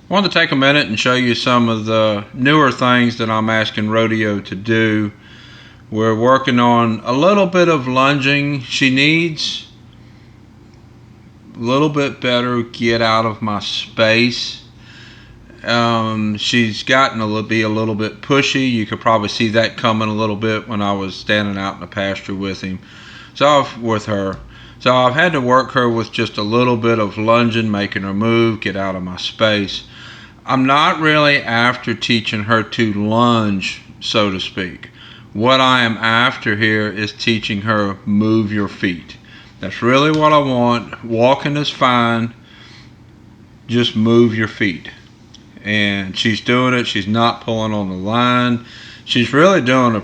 I wanted to take a minute and show you some of the newer things that I'm asking Rodeo to do. We're working on a little bit of lunging. She needs a little bit better get out of my space. She's gotten to be a little bit pushy. You could probably see that coming a little bit when I was standing out in the pasture with her. So I've had to work her with just a little bit of lunging, making her move, get out of my space. I'm not really after teaching her to lunge, so to speak. What I am after here is teaching her move your feet. That's really what I want. Walking is fine. Just move your feet. And she's doing it. She's not pulling on the line. She's really doing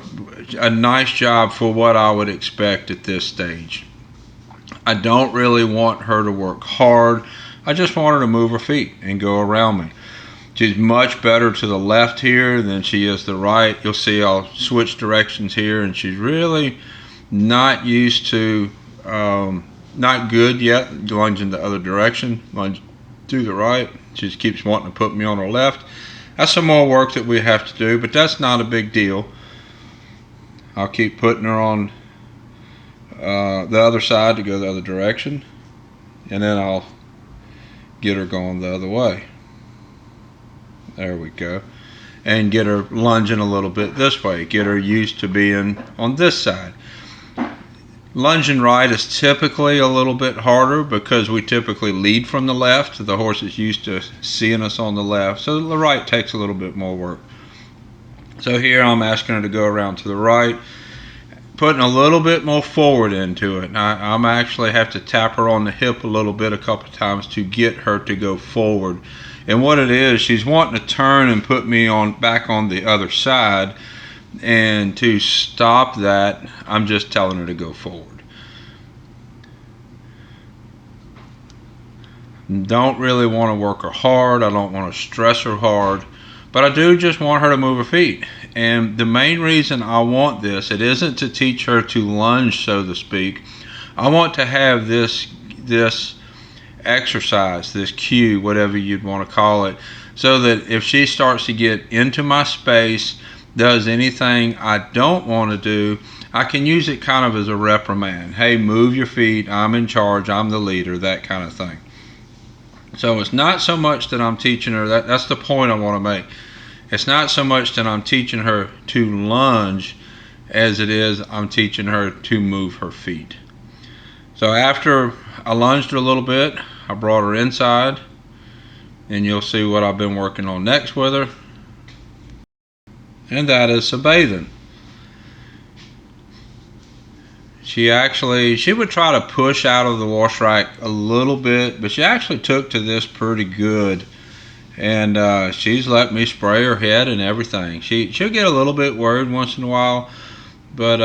a nice job for what I would expect at this stage. I don't really want her to work hard. I just want her to move her feet and go around me. She's much better to the left here than she is the right. You'll see I'll switch directions here, and she's really not used to, not good yet, lunging the other direction, lunge to the right. She just keeps wanting to put me on her left. That's some more work that we have to do, but that's not a big deal. I'll keep putting her on the other side to go the other direction, and then I'll get her going the other way. There we go. And get her lunging a little bit this way. Get her used to being on this side. Lunging right is typically a little bit harder because we typically lead from the left. The horse is used to seeing us on the left. So the right takes a little bit more work. So here I'm asking her to go around to the right, putting a little bit more forward into it. I'm actually have to tap her on the hip a little bit a couple times to get her to go forward. And what it is, she's wanting to turn and put me back on the other side. And to stop that, I'm just telling her to go forward. Don't really want to work her hard. I don't want to stress her hard. But I do just want her to move her feet. And the main reason I want this, it isn't to teach her to lunge, so to speak. I want to have this exercise, this cue, whatever you'd want to call it, so that if she starts to get into my space, does anything I don't want to do, I can use it kind of as a reprimand. Hey, move your feet, I'm in charge, I'm the leader, that kind of thing. So it's not so much that I'm teaching her, that's the point I want to make. It's not so much that I'm teaching her to lunge as it is I'm teaching her to move her feet. So after I lunged her a little bit, I brought her inside, and you'll see what I've been working on next with her, and that is some bathing. She would try to push out of the wash rack a little bit, but she actually took to this pretty good, and she's let me spray her head and everything. She'll get a little bit worried once in a while, but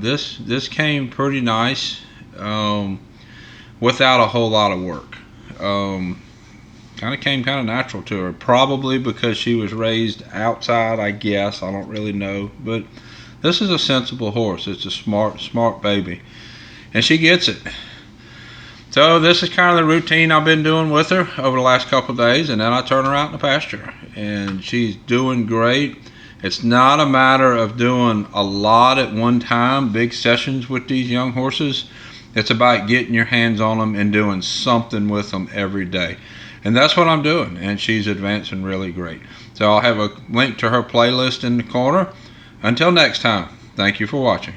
this came pretty nice without a whole lot of work. Kind of came kind of natural to her, probably because she was raised outside, I guess. I don't really know, but this is a sensible horse. It's a smart baby, and she gets it. So this is kind of the routine I've been doing with her over the last couple of days, and then I turn her out in the pasture, and she's doing great. It's not a matter of doing a lot at one time, big sessions with these young horses. It's about getting your hands on them and doing something with them every day. And that's what I'm doing, and she's advancing really great. So I'll have a link to her playlist in the corner. Until next time, thank you for watching.